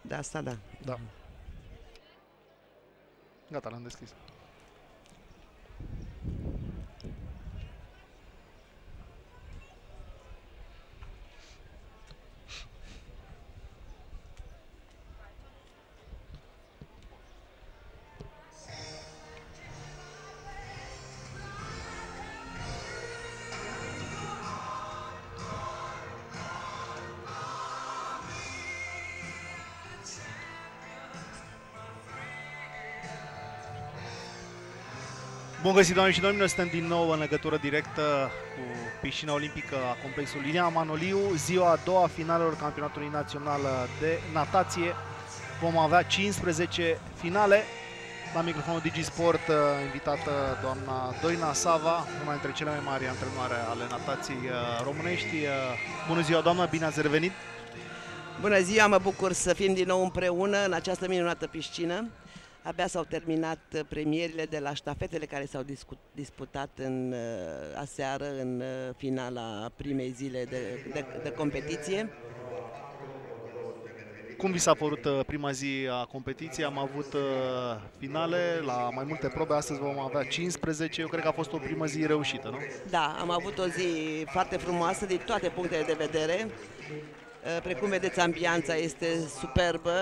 De asta, da. Da. Gata, l-am deschis. Bun găsit, doamne și domnilor, noi suntem din nou în legătură directă cu piscina olimpică a complexului Ileana Manoliu, ziua a doua finalelor campionatului național de natație. Vom avea 15 finale. La microfonul DigiSport, invitată doamna Doina Sava, una dintre cele mai mari antrenoare ale natației românești. Bună ziua, doamna, bine ați revenit! Bună ziua, mă bucur să fim din nou împreună în această minunată piscină. Abia s-au terminat premierile de la ștafetele care s-au disputat aseară în finala primei zile de competiție. Cum vi s-a părut prima zi a competiției? Am avut finale la mai multe probe, astăzi vom avea 15, eu cred că a fost o primă zi reușită, nu? Da, am avut o zi foarte frumoasă din toate punctele de vedere. Precum vedeți, ambianța este superbă,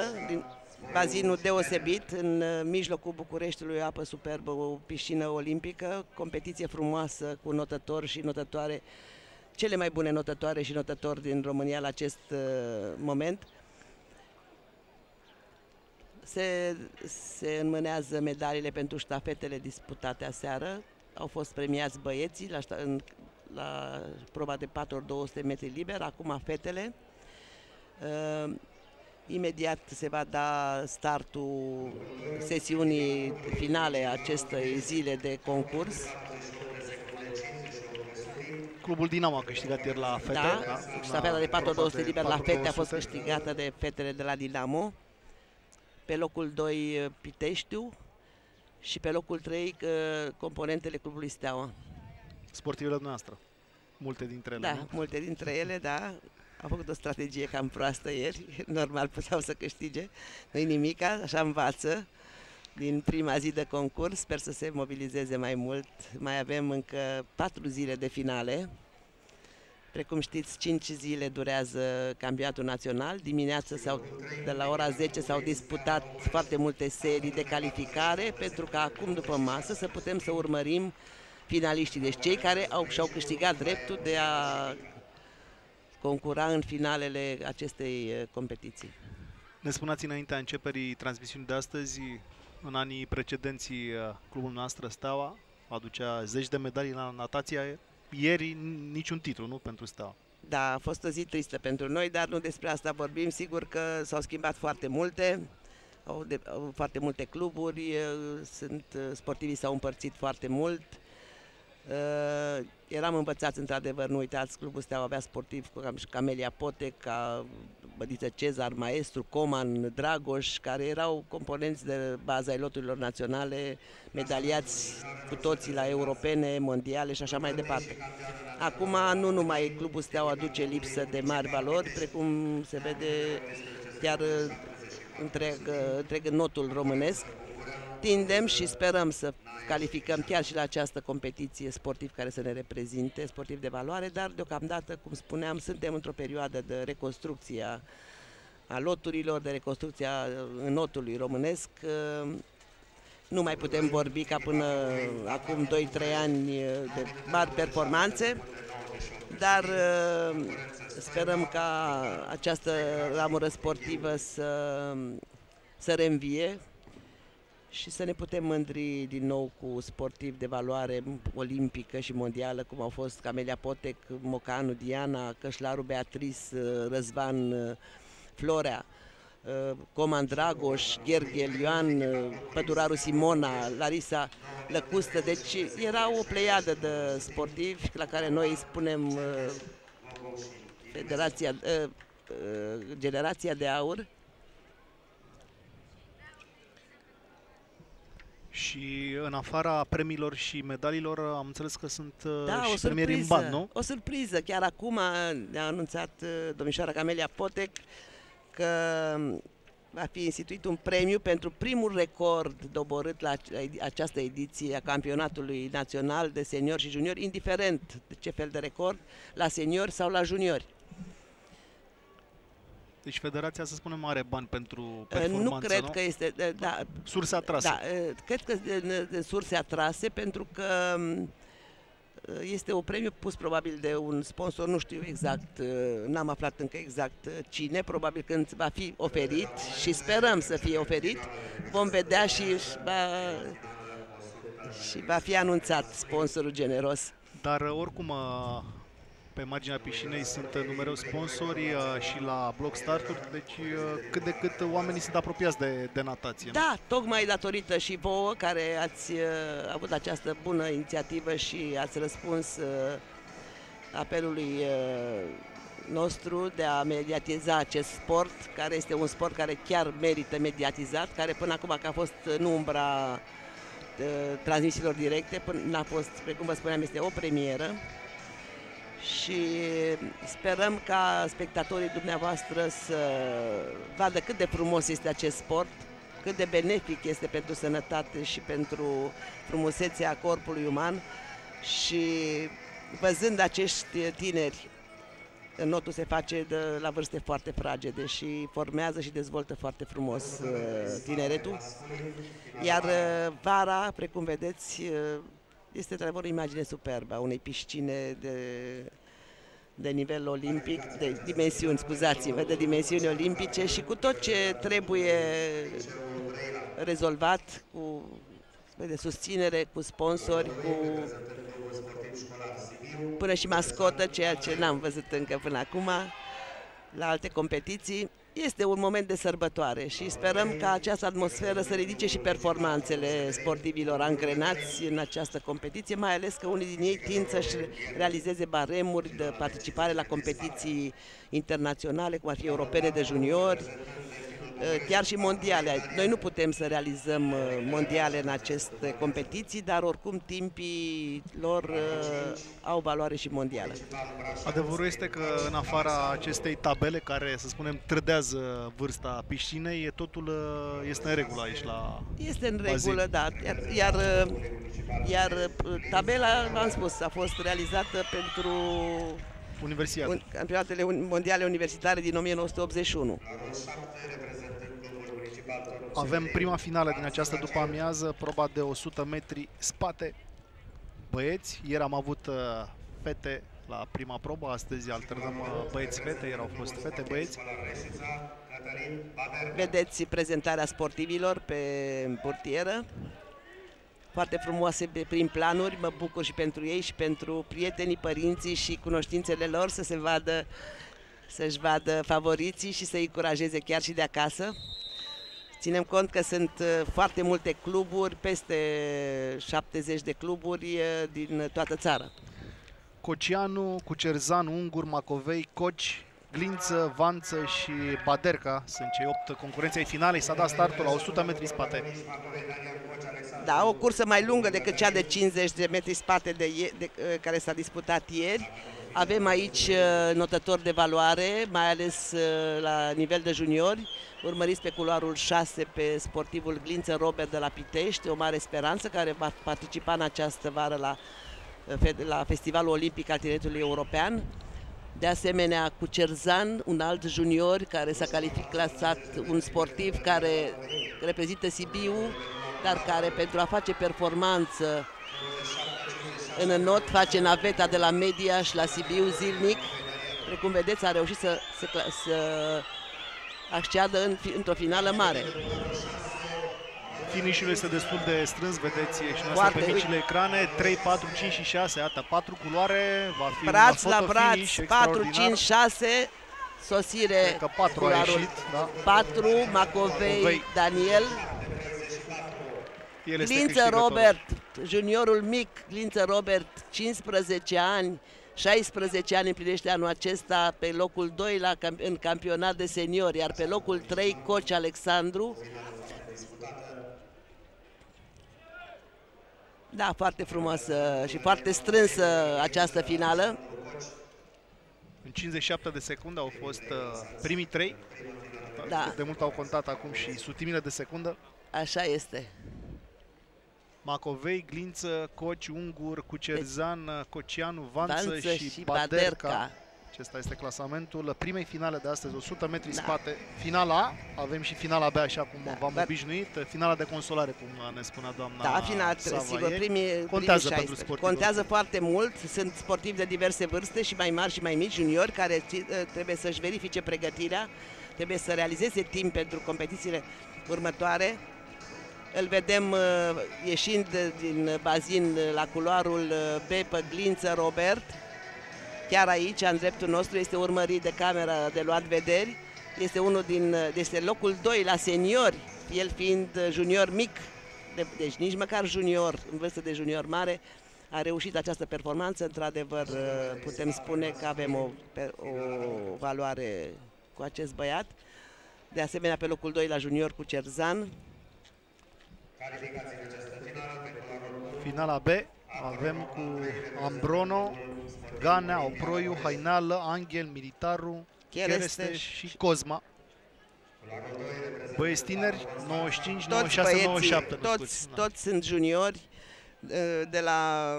bazinul deosebit, în mijlocul Bucureștiului, o apă superbă, o piscină olimpică, competiție frumoasă cu notători și notătoare, cele mai bune notătoare și notători din România la acest moment. Se înmânează medaliile pentru ștafetele disputate aseară. Au fost premiați băieții la proba de 4x200 metri liber, acum fetele. Imediat se va da startul sesiunii finale acestei zile de concurs. Clubul Dinamo a câștigat ieri la fete. Da, ștafeta de 4x200 liber la fete a fost câștigată de fetele de la Dinamo. Pe locul 2 Piteștiu și pe locul 3 componentele Clubului Steaua. Sportivele noastre, multe dintre ele. Da, nu? multe dintre ele, da. Au făcut o strategie cam proastă ieri, normal puteau să câștige, nu-i nimica, așa învață din prima zi de concurs, sper să se mobilizeze mai mult. Mai avem încă 4 zile de finale. Precum știți, 5 zile durează campionatul național. Dimineața de la ora 10 s-au disputat foarte multe serii de calificare pentru că acum, după masă, să putem să urmărim finaliștii. Deci cei care și-au câștigat dreptul de a concura în finalele acestei competiții. Ne spuneați înaintea începerii transmisiunii de astăzi, în anii precedenți, clubul noastră Steaua aducea zeci de medalii la natație. Ieri niciun titlu, nu, pentru Steaua. Da, a fost o zi tristă pentru noi, dar nu despre asta vorbim. Sigur că s-au schimbat foarte multe, au foarte multe cluburi, sportivii s-au împărțit foarte mult. Eram învățați, într-adevăr, nu uitați, clubul Steaua avea sportivi ca Camelia Potec, ca Bădiță Cezar, Maestru, Coman, Dragoș, care erau componenți de baza ai loturilor naționale, medaliați cu toții la europene, mondiale și așa mai departe. Acum nu numai clubul Steaua aduce lipsă de mari valori, precum se vede chiar întreg notul românesc. Tindem și sperăm să calificăm chiar și la această competiție sportivi care să ne reprezinte, sportivi de valoare, dar deocamdată, cum spuneam, suntem într-o perioadă de reconstrucție a loturilor, de reconstrucție a notului românesc. Nu mai putem vorbi ca până acum 2-3 ani de mari performanțe, dar sperăm ca această ramură sportivă să reînvie și să ne putem mândri din nou cu sportivi de valoare olimpică și mondială, cum au fost Camelia Potec, Mocanu Diana, Cășlaru Beatrice, Răzvan Florea, Coman Dragoș, Gherghel Ioan, Păduraru Simona, Larisa Lăcustă. Deci era o pleiadă de sportivi la care noi îi spunem generația de aur. Și în afara premiilor și medaliilor, am înțeles că sunt și o premieri în bani, nu? O surpriză. Chiar acum ne-a anunțat domnișoara Camelia Potec că va fi instituit un premiu pentru primul record doborât la această ediție a campionatului național de seniori și juniori, indiferent de ce fel de record, la seniori sau la juniori. Deci federația, să spunem, are bani pentru performanță, nu cred că este... Da, surse atrase. Da, cred că surse atrase, pentru că este un premiu pus probabil de un sponsor, nu știu exact, n-am aflat încă exact cine, probabil când va fi oferit și sperăm să fie oferit, vom vedea și va fi anunțat sponsorul generos. Dar oricum, pe marginea piscinei sunt numeroși sponsori și la bloc starturi, deci cât de cât oamenii sunt apropiați de natație. Da, tocmai datorită și vouă care ați avut această bună inițiativă și ați răspuns apelului nostru de a mediatiza acest sport, care este un sport care chiar merită mediatizat, care până acum a fost în umbra transmisiilor directe, n-a fost, precum vă spuneam, este o premieră. Și sperăm ca spectatorii dumneavoastră să vadă cât de frumos este acest sport, cât de benefic este pentru sănătate și pentru frumusețea corpului uman. Și văzând acești tineri, notul se face la vârste foarte fragede și formează și dezvoltă foarte frumos tineretul. Iar vara, precum vedeți, este într-adevăr o imagine superbă a unei piscine de nivel olimpic, de dimensiuni, scuzați-mă, de dimensiuni olimpice și cu tot ce trebuie rezolvat, cu susținere, cu sponsori, până și mascotă, ceea ce n-am văzut încă până acum la alte competiții. Este un moment de sărbătoare și sperăm ca această atmosferă să ridice și performanțele sportivilor angrenați în această competiție, mai ales că unii din ei tind să-și realizeze baremuri de participare la competiții internaționale, cum ar fi europene de juniori, chiar și mondiale. Noi nu putem să realizăm mondiale în aceste competiții, dar oricum timpii lor au valoare și mondială. Adevărul este că în afara acestei tabele care, să spunem, trădează vârsta piscinei, totul este în regulă aici la Este în regulă, da. Iar tabela, v-am spus, a fost realizată pentru campionatele mondiale universitare din 1981. Avem prima finală din această după-amiază, proba de 100 metri spate băieți. Ieri am avut fete la prima probă, astăzi alternăm băieți-fete, ieri au fost fete-băieți. Vedeți prezentarea sportivilor pe burtieră, foarte frumoase prin planuri, mă bucur și pentru ei și pentru prietenii, părinții și cunoștințele lor să-și vadă favoriții și să-i încurajeze chiar și de acasă. Ținem cont că sunt foarte multe cluburi, peste 70 de cluburi din toată țara. Cocianu, Cucerzan, Ungur, Macovei, Coci, Glință, Vanță și Baderca sunt cei 8 concurenți ai finalei. S-a dat startul la 100 metri spate. Da, o cursă mai lungă decât cea de 50 de metri spate care s-a disputat ieri. Avem aici notători de valoare, mai ales la nivel de juniori. Urmăriți pe culoarul 6 pe sportivul Glință Robert de la Pitești, o mare speranță, care va participa în această vară la Festivalul Olimpic al Tineretului European. De asemenea, Cucerzan, un alt junior care s-a clasat, un sportiv care reprezintă Sibiu, dar care pentru a face performanță în înot face naveta de la Mediaș la Sibiu zilnic. Precum vedeți, a reușit să acceadă într-o finală mare. Finișul este destul de strâns, vedeți și noastră pe micile ecrane, 3, 4, 5 și 6, iată, 4 culoare, va fi braț un la braț, 4, 5, 6, sosire, cred că 4 a ieșit, da? 4, Macovei, Daniel, Glință Robert, juniorul mic, Glință Robert, 15 ani, 16 ani împlinește anul acesta, pe locul 2 în campionat de seniori, iar pe locul 3 Coci Alexandru. Da, foarte frumoasă și foarte strânsă această finală. În 57 de secunde au fost primii 3. Da. De mult au contat acum și sutimile de secundă. Așa este. Macovei, Glință, Coci, Ungur, Cucerzan, Cocianu, Vanță și Baderca. Acesta este clasamentul primei finale de astăzi, 100 metri spate. Finala A, avem și finala B, așa cum v-am obișnuit, finala de consolare, cum ne spunea doamna sigur, contează primii pentru sportivi. Contează foarte mult, sunt sportivi de diverse vârste, și mai mari și mai mici, juniori, care trebuie să-și verifice pregătirea, trebuie să realizeze timp pentru competițiile următoare. Îl vedem ieșind din bazin la culoarul B pe Glință Robert. Chiar aici, în dreptul nostru, este urmărit de camera de luat vederi. Este locul 2 la seniori, el fiind junior mic, deci nici măcar junior, în vârstă de junior mare, a reușit această performanță. Într-adevăr, putem spune că avem o valoare cu acest băiat. De asemenea, pe locul 2 la junior cu Cerzan. Finala B avem cu Ambrono, Ganea, Oproiu, Hainală, Angel, Militaru, Cheresteș și Cosma. Băieți tineri, 95, 96, 97. Toți sunt juniori de la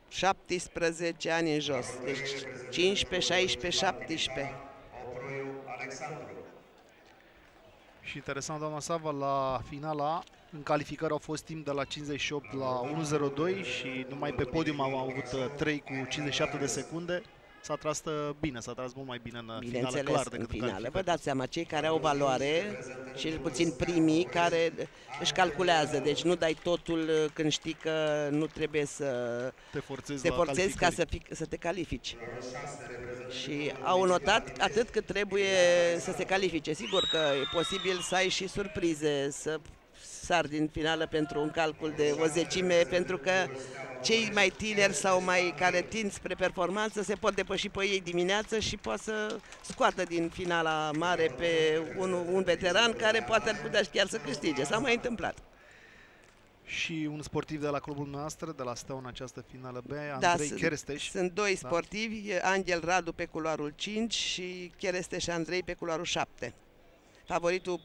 17 ani în jos. Deci 15, 16, 17. Și interesant, doamna Sava, la finala A, în calificări au fost timp de la 58 la 1.02 și numai pe podium au avut 3 cu 57 de secunde. S-a tras bine, s-a tras mult mai bine în finală, clar, decât în finală. Vă dați seama, cei care au valoare, cel puțin primii, care își calculează, deci nu dai totul când știi că nu trebuie să te forțezi ca să te califici. Și au notat atât cât trebuie să se califice. Sigur că e posibil să ai și surprize, să sar din finală pentru un calcul de o zecime, pentru că cei mai tineri sau care tind spre performanță se pot depăși pe ei dimineață și poate să scoată din finala mare pe un veteran care poate ar putea chiar să câștige. S-a mai întâmplat. Și un sportiv de la clubul noastră, de la Steaua, în această finală B, Andrei Cheresteș. Sunt doi sportivi, Angel Radu pe culoarul 5 și Cheresteș Andrei pe culoarul 7. Favoritul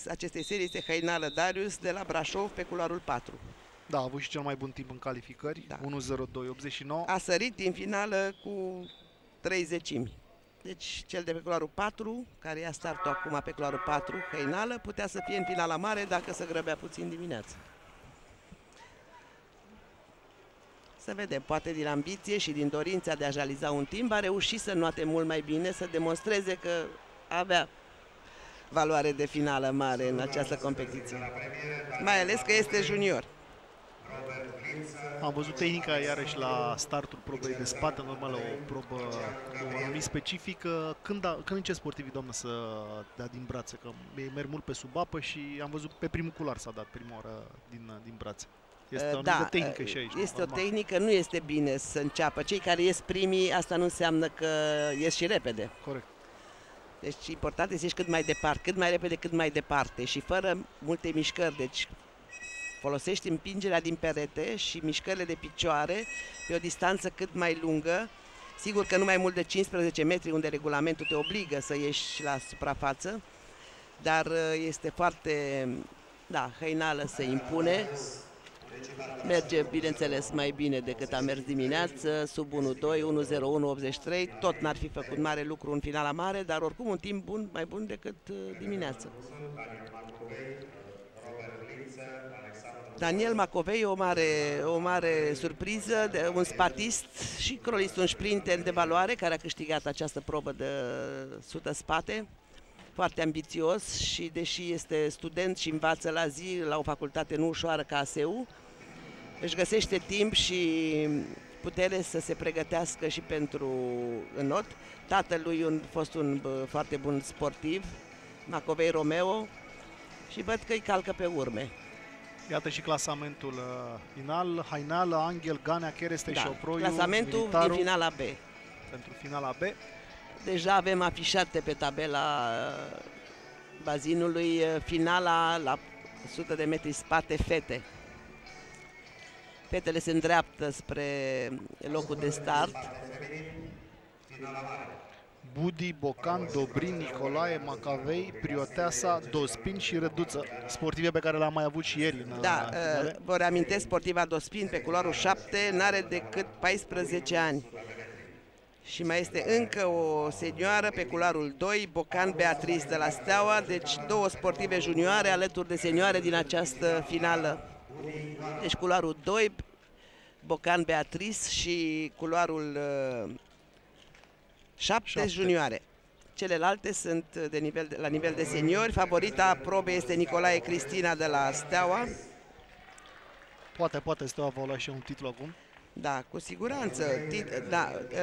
acestei serii este Hainală Darius de la Brașov pe culoarul 4. Da, a avut și cel mai bun timp în calificări, 1.02.89. A sărit din finală cu 30. Deci cel de pe culoarul 4, care ia startul acum pe culoarul 4, Hainală, putea să fie în finala mare dacă se grăbea puțin dimineața. Să vedem, poate din ambiție și din dorința de a realiza un timp a reușit să noate mult mai bine, să demonstreze că avea valoare de finală mare în această competiție. Mai ales că este junior. Am văzut tehnica iarăși la startul probei de spate, normal o probă anumit specifică. Când începe sportivii, doamnă, să dea din brațe? Că ei merg mult pe sub apă și am văzut pe primul culoar s-a dat prima oară din brațe. Este o anumită tehnică și aici. Este normal. O tehnică, nu este bine să înceapă. Cei care ies primii, asta nu înseamnă că ies și repede. Corect. Deci important este să ieși cât mai departe, cât mai repede, cât mai departe și fără multe mișcări. Deci folosești împingerea din perete și mișcările de picioare pe o distanță cât mai lungă. Sigur că nu mai mult de 15 metri, unde regulamentul te obligă să ieși la suprafață, dar este foarte, Hainală se impune. Merge, bineînțeles, mai bine decât a mers dimineață, sub 1.2, 1.01.83, tot n-ar fi făcut mare lucru în finala mare, dar oricum un timp bun, mai bun decât dimineață. Daniel Macovei, o mare surpriză, un spatist și crolist, un sprinter de valoare care a câștigat această probă de 100 spate. Foarte ambițios și deși este student și învață la zi la o facultate nu ușoară ca ASEU, își găsește timp și putere să se pregătească și pentru înot. Tatălui a fost un foarte bun sportiv, Macovei Romeo, și văd că îi calcă pe urme. Iată și clasamentul final, Hainală, Angel, Ganea, Cheresteș și Oproiu, clasamentul Militaru, din finala B. Pentru finala B. Deja avem afișate pe tabela bazinului finala la 100 de metri spate fete. Fetele se îndreaptă spre locul de start. Budi, Bocan, Dobrin, Nicolae, Macavei, Prioteasa, Dospin și Răduță, sportive pe care le-am mai avut și ieri. Da, vă reamintesc, sportiva Dospin pe culoarul 7 n-are decât 14 ani. Și mai este încă o senioară pe culoarul 2, Bocan Beatrice de la Steaua, deci două sportive junioare alături de senioare din această finală. Deci culoarul 2, Bocan Beatrice și culoarul 7 junioare. Celelalte sunt la nivel de seniori. Favorita probei este Nicolae Cristina de la Steaua. Poate Steaua va lua și un titlu acum. Da, cu siguranță.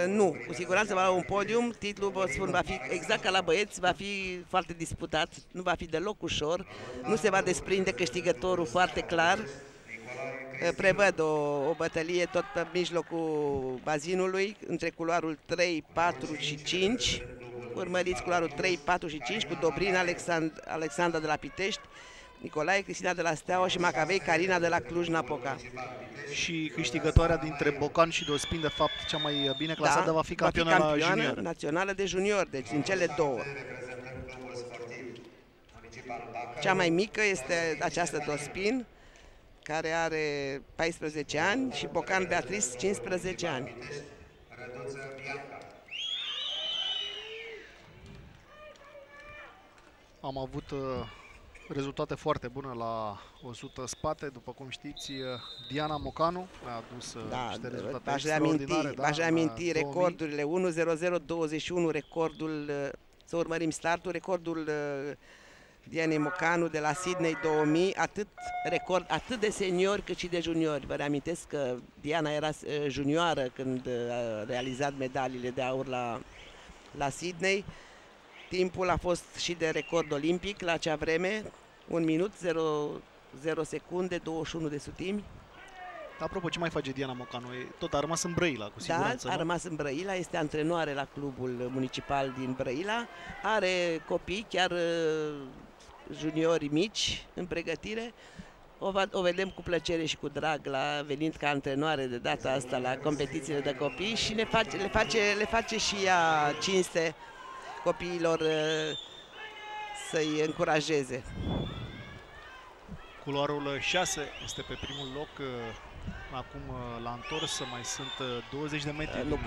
Nu, cu siguranță va lua un podium. Titlul, vă spun, va fi exact ca la băieți, va fi foarte disputat, nu va fi deloc ușor, nu se va desprinde câștigătorul foarte clar. Prevăd o bătălie tot pe mijlocul bazinului, între culoarul 3, 4 și 5. Urmăriți culoarul 3, 4 și 5 cu Dobrin Alexandra de la Pitești, Nicolae Cristina de la Steaua și Macavei Carina de la Cluj-Napoca. Și câștigătoarea dintre Bocan și Dospin, de fapt, cea mai bine clasată, va fi campioana junior. Națională de junior, deci din cele două. Cea mai mică este această Dospin, care are 14 ani, și Bocan Beatrice 15 ani. Am avut rezultate foarte bune la 100 spate, după cum știți, Diana Mocanu a adus niște rezultate extraordinare. V-aș reaminti recordurile 1:00:21, recordul, să urmărim startul, recordul Dianei Mocanu de la Sydney 2000, atât de seniori cât și de juniori. Vă reamintesc că Diana era junioară când a realizat medaliile de aur la Sydney. Timpul a fost și de record olimpic la acea vreme, 1 minut, 0 secunde, 21 de sutimi. Apropo, ce mai face Diana Mocanu? Tot a rămas în Brăila, cu siguranță. Da, a rămas în Brăila, este antrenoare la clubul municipal din Brăila, are copii, chiar juniori mici în pregătire. O vedem cu plăcere și cu drag venind ca antrenoare de data asta la competițiile de copii și le face și ea cinste copiilor să-i încurajeze. Culoarul 6 este pe primul loc, acum l-a întors, mai sunt 20 de metri. Nu,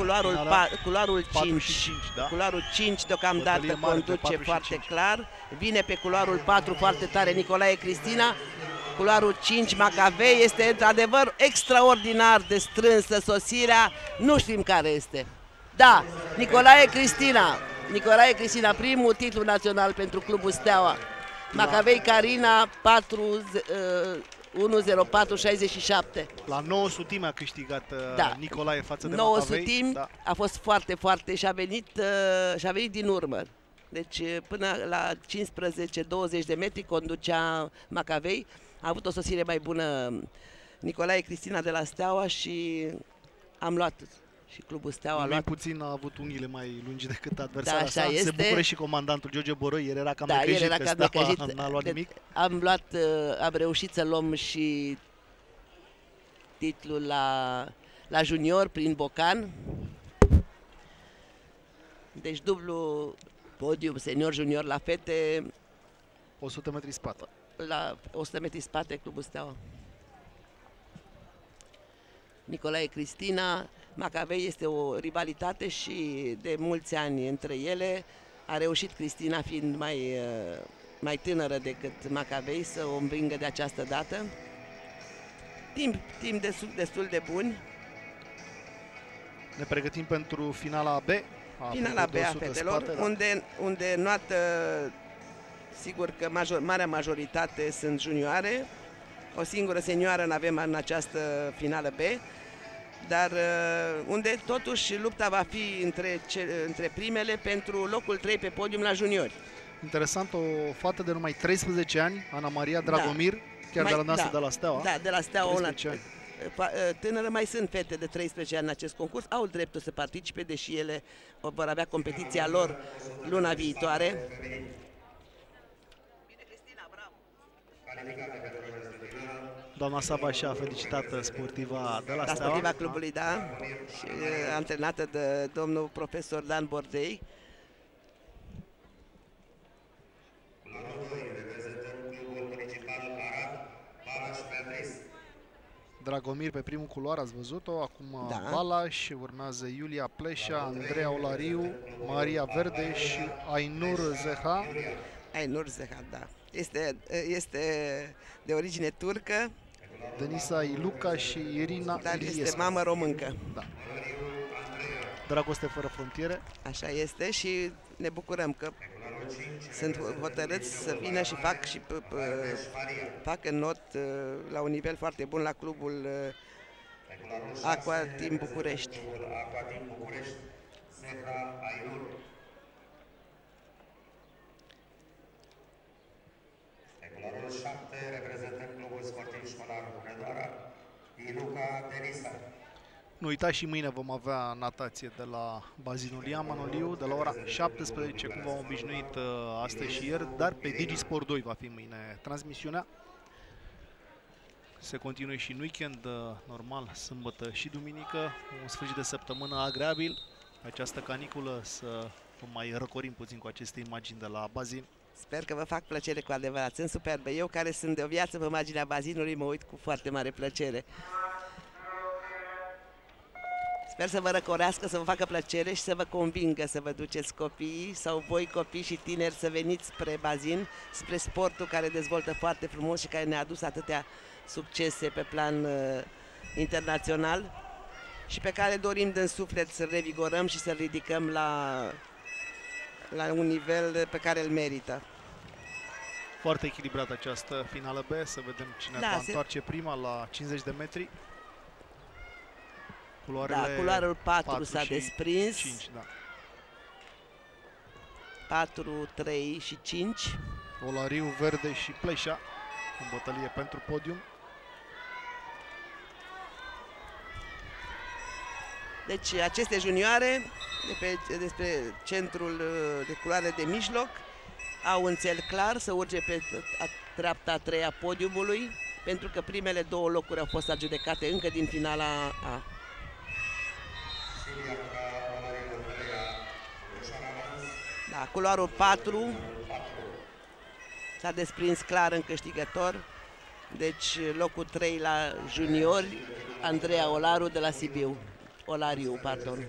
culoarul 5, 5, da? Culoarul 5 deocamdată conduce foarte clar, vine pe culoarul 4 foarte tare Nicolae Cristina. Culoarul 5 Macavei, este într-adevăr extraordinar de strânsă sosirea, nu știm care este. Da, Nicolae Cristina, primul titlu național pentru clubul Steaua. Macavei Carina 1:04:67. La 9 sutime a câștigat Nicolae față de 9 Macavei. sutimi, a fost foarte și a venit din urmă. Deci până la 15-20 de metri conducea Macavei. A avut o sosire mai bună Nicolae Cristina de la Steaua și am luat. Și clubul Steaua a luat. Puțin a avut unghiile mai lungi decât adversarea da, sa. este. Se bucură și comandantul George Boroi, el era cam necăjit că Steaua n-a luat nimic. Am reușit să luăm și titlul la junior prin Bocan. Deci dublu podium senior-junior la fete. 100 metri spate. La 100 metri spate, clubul Steaua. Nicolae Cristina, Macavei, este o rivalitate și de mulți ani între ele. A reușit Cristina, fiind mai tânără decât Macavei, să o învingă de această dată. Timp destul de bun. Ne pregătim pentru finala B. Finala B a fetelor, unde noată, sigur că marea majoritate sunt junioare. O singură senioară n-avem în această finală B, dar unde totuși lupta va fi între primele pentru locul 3 pe podium la juniori. Interesant, o fată de numai 13 ani, Ana Maria Dragomir, chiar de la noastră, de la Steaua. Da, de la Steaua. Tânără, mai sunt fete de 13 ani în acest concurs, au dreptul să participe, deși ele vor avea competiția lor luna viitoare. Doamna Sava și-a felicitat sportiva de la Steaua. Sportiva clubului, da, și antrenată de domnul profesor Dan Bordei. Dragomir pe primul culoar, ați văzut-o, acum da. Balaș, urmează Iulia Pleșa, Andreea Olariu, Maria Verde și Ainur Zeha. Ainur Zeha, da. Este de origine turcă. Denisa Iluca și Irina Dar Iliescu. este mamă româncă. Da. Dragoste fără frontiere. Așa este și ne bucurăm că sunt hotărâți să vină și fac în not la un nivel foarte bun la clubul Aqua Team București. Culoarul 7 reprezentând clubul sportiv școlar Hunedoara, Iluca Denisa. Nu uitați, și mâine vom avea natație de la bazinul Ilian Manoliu, de la ora 17, cum v-am obișnuit astăzi și ieri, dar pe Digisport 2 va fi mâine transmisiunea. Se continuă și în weekend, normal, sâmbătă și duminică, un sfârșit de săptămână agreabil. Această caniculă să mai răcorim puțin cu aceste imagini de la bazin. Sper că vă fac plăcere cu adevărat, sunt superbe. Eu, care sunt de o viață pe marginea bazinului, mă uit cu foarte mare plăcere. Sper să vă răcorească, să vă facă plăcere și să vă convingă să vă duceți copiii sau voi copii și tineri să veniți spre bazin, spre sportul care dezvoltă foarte frumos și care ne-a adus atâtea succese pe plan internațional și pe care dorim din suflet să-l revigorăm și să-l ridicăm la un nivel pe care îl merită. Foarte echilibrată această finală B, să vedem cine va întoarce prima la 50 de metri. Culoarul 4 s-a desprins. 5, da. 4, 3 și 5. Olariu, Verde și Pleșa în bătălie pentru podium. Deci aceste junioare despre centrul de culoare de mijloc au un cel clar să urce pe treapta a treia a podiumului, pentru că primele două locuri au fost adjudecate încă din finala A. Da, culoarul 4 s-a desprins clar în câștigător. Deci locul 3 la juniori, Andreea Olaru de la Sibiu. Olariu, pardon.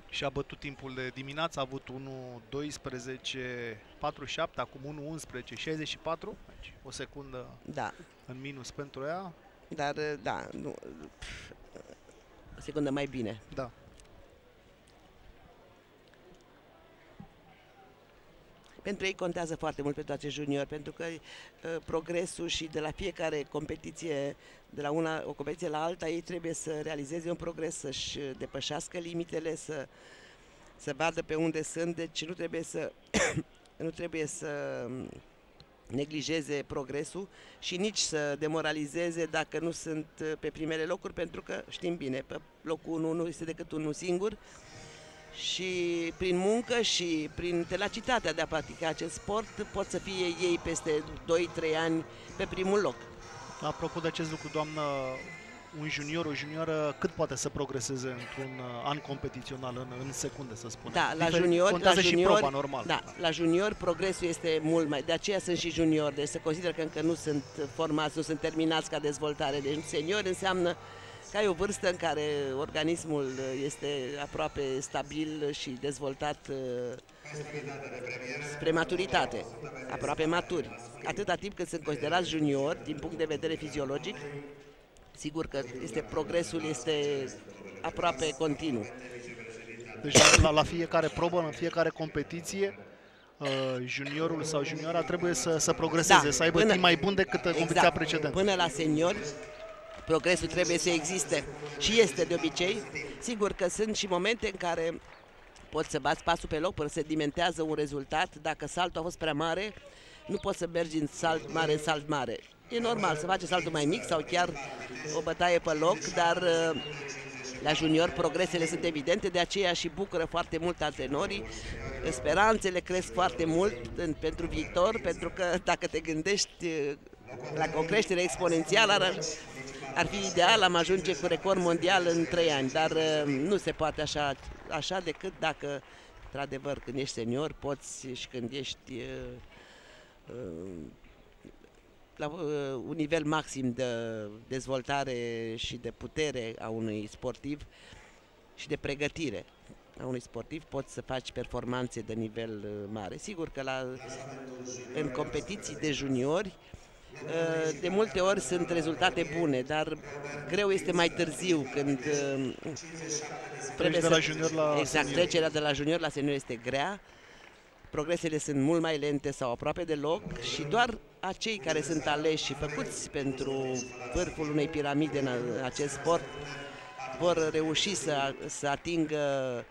Și a bătut timpul de dimineață, a avut 1:12:47, acum 1:11:64, deci o secundă în minus pentru ea. Dar, da, nu, o secundă mai bine. Da. Pentru ei contează foarte mult pentru acești juniori, pentru că progresul și de la fiecare competiție, de la o competiție la alta, ei trebuie să realizeze un progres, să-și depășească limitele, să vadă pe unde sunt, deci nu trebuie să neglijeze progresul și nici să demoralizeze dacă nu sunt pe primele locuri, pentru că știm bine, pe locul 1 nu este decât unul singur. Și prin muncă și prin tenacitatea de a practica acest sport pot să fie ei peste 2-3 ani pe primul loc. Apropo de acest lucru, doamnă, un junior, o junioară, cât poate să progreseze într-un an competițional în secunde, să spunem? Da, la juniori, contează și proba, normal. Da, la juniori progresul este mult mai, de aceea sunt și juniori, deci se consideră că încă nu sunt formați, nu sunt terminați ca dezvoltare. Deci seniori înseamnă că ai o vârstă în care organismul este aproape stabil și dezvoltat spre maturitate, aproape maturi. Atâta timp cât sunt considerați juniori, din punct de vedere fiziologic, sigur că progresul este aproape continuu. Deci la fiecare probă, în fiecare competiție, juniorul sau junioara trebuie să progreseze, da, să aibă timp mai bun decât competiția precedentă. Până la seniori, progresul trebuie să existe și este de obicei. Sigur că sunt și momente în care poți să bați pasul pe loc până se dimentează un rezultat. Dacă saltul a fost prea mare, nu poți să mergi în salt mare în salt mare. E normal să faci saltul mai mic sau chiar o bătaie pe loc, dar la junior progresele sunt evidente, de aceea și bucură foarte mult antrenorii. Speranțele cresc foarte mult pentru viitor, pentru că dacă te gândești o creștere exponențială, ar fi ideal, am ajunge cu record mondial în 3 ani, dar nu se poate așa decât dacă, într-adevăr, când ești senior, poți și când ești la un nivel maxim de dezvoltare și de putere a unui sportiv și de pregătire a unui sportiv, poți să faci performanțe de nivel mare. Sigur că în competiții de juniori de multe ori sunt rezultate bune, dar greu este mai târziu, când trebuie trecerea de la junior la senior este grea, progresele sunt mult mai lente sau aproape deloc și doar acei care sunt aleși și făcuți pentru vârful unei piramide în acest sport vor reuși să atingă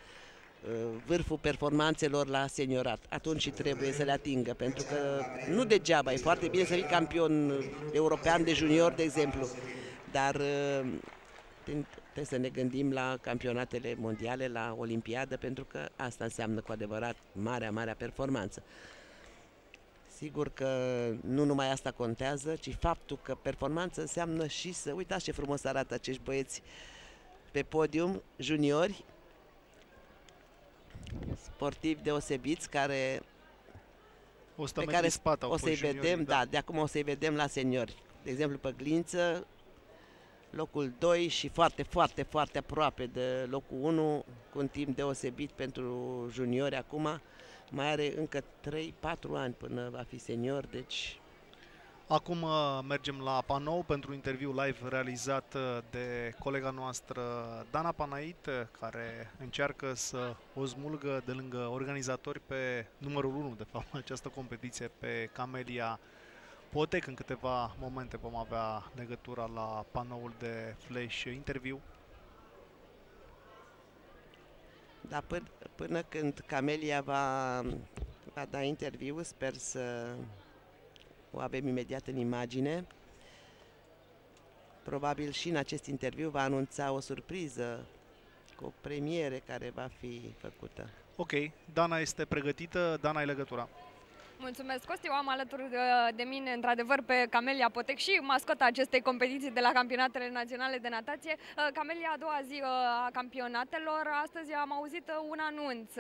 vârful performanțelor la seniorat. Atunci și trebuie să le atingă, pentru că nu degeaba, e foarte bine să fii campion european de junior, de exemplu, dar trebuie să ne gândim la campionatele mondiale, la olimpiadă, pentru că asta înseamnă cu adevărat marea performanță. Sigur că nu numai asta contează, ci faptul că performanță înseamnă și să... Uitați ce frumos arată acești băieți pe podium, juniori, sportivi deosebiți, pe care o să-i vedem, da, de acum o să-i vedem la seniori. De exemplu, pe Glință, locul 2 și foarte aproape de locul 1, cu un timp deosebit pentru juniori acum. Mai are încă 3-4 ani până va fi senior, deci... Acum mergem la panou pentru interviu live realizat de colega noastră Dana Panait, care încearcă să o smulgă de lângă organizatori pe numărul 1, de fapt, această competiție, pe Camelia Potec. În câteva momente vom avea legătura la panoul de flash interviu. Da, până când Camelia va da interviu, sper să o avem imediat în imagine. Probabil și în acest interviu va anunța o surpriză cu o premiere care va fi făcută. Ok, Dana este pregătită. Dana, ai legătura. Mulțumesc, Costi. Eu am alături de mine, într-adevăr, pe Camelia Potec și mascota acestei competiții de la campionatele naționale de natație. Camelia, a doua zi a campionatelor. Astăzi am auzit un anunț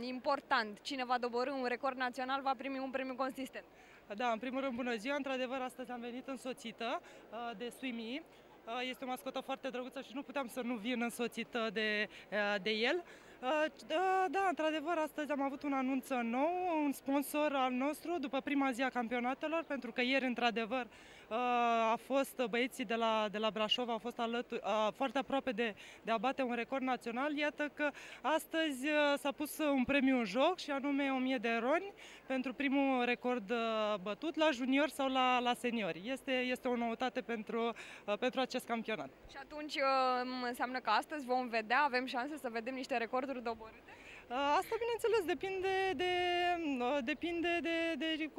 important. Cine va doborî un record național va primi un premiu consistent. Da, în primul rând, bună ziua. Într-adevăr, astăzi am venit însoțită de Suimi. Este o mascotă foarte drăguță și nu puteam să nu vin însoțită de el. Da, într-adevăr, astăzi am avut un anunț nou, un sponsor al nostru după prima zi a campionatelor, pentru că ieri, într-adevăr, a fost băieții de la Brașov, au fost foarte aproape de a bate un record național. Iată că astăzi s-a pus un premiu în joc și anume 1000 de roni pentru primul record bătut la junior sau la seniori. Este o noutate pentru acest campionat. Și atunci înseamnă că astăzi vom vedea, avem șanse să vedem niște recorduri doborâte? Asta, bineînțeles, depinde de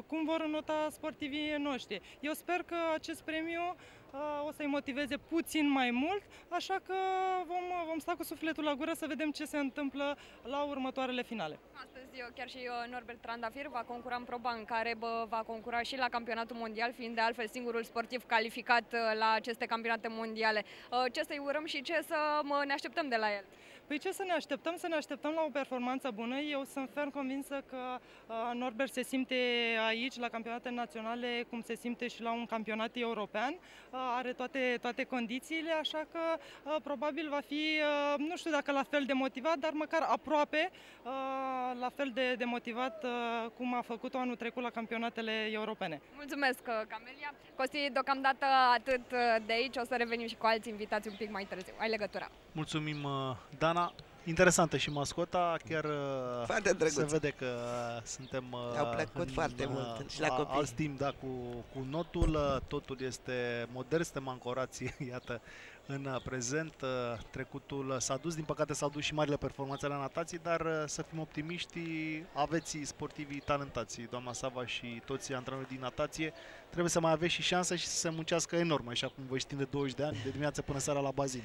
cum vor nota sportivii noștri. Eu sper că acest premiu o să-i motiveze puțin mai mult, așa că vom sta cu sufletul la gură să vedem ce se întâmplă la următoarele finale. Astăzi chiar și Norbert Trandafir va concura în proba în care va concura și la campionatul mondial, fiind de altfel singurul sportiv calificat la aceste campionate mondiale. Ce să-i urăm și ce să ne așteptăm de la el? Păi ce să ne așteptăm? Să ne așteptăm la o performanță bună. Eu sunt ferm convinsă că Norbert se simte aici, la campionate naționale, cum se simte și la un campionat european. Are toate condițiile, așa că probabil va fi, nu știu dacă la fel de motivat, dar măcar aproape la fel de motivat cum a făcut-o anul trecut la campionatele europene. Mulțumesc, Camelia. Costi, deocamdată atât de aici, o să revenim și cu alți invitați un pic mai târziu. Ai legătura. Mulțumim, Dana. Interesantă și mascota, chiar se vede că suntem au plăcut foarte mult și la copii. Alți timp, da, cu notul, totul este modern, suntem ancorați, iată, în prezent. Trecutul s-a dus, din păcate s-au dus și marile performanțe la natații, dar să fim optimiști, aveți sportivii talentați, doamna Sava și toți antrenorii din natație, trebuie să mai aveți și șansă și să se muncească enorm, așa cum voi știm de 20 de ani, de dimineață până seara la bazin.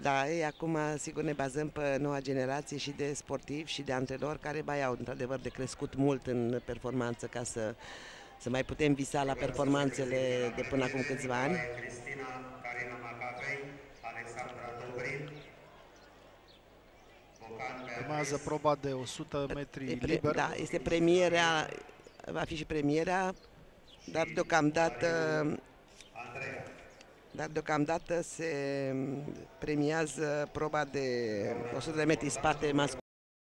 Da, acum sigur ne bazăm pe noua generație și de sportivi și de antrenori care mai au într-adevăr de crescut mult în performanță ca să să mai putem visa la performanțele de până acum câțiva ani. Cristina Carina Macapei, Alexandra Dobrin, Urmează proba de 100 metri liber. Da, este premierea, va fi și premierea, dar deocamdată se premiază proba de 100 de metri spate masculin.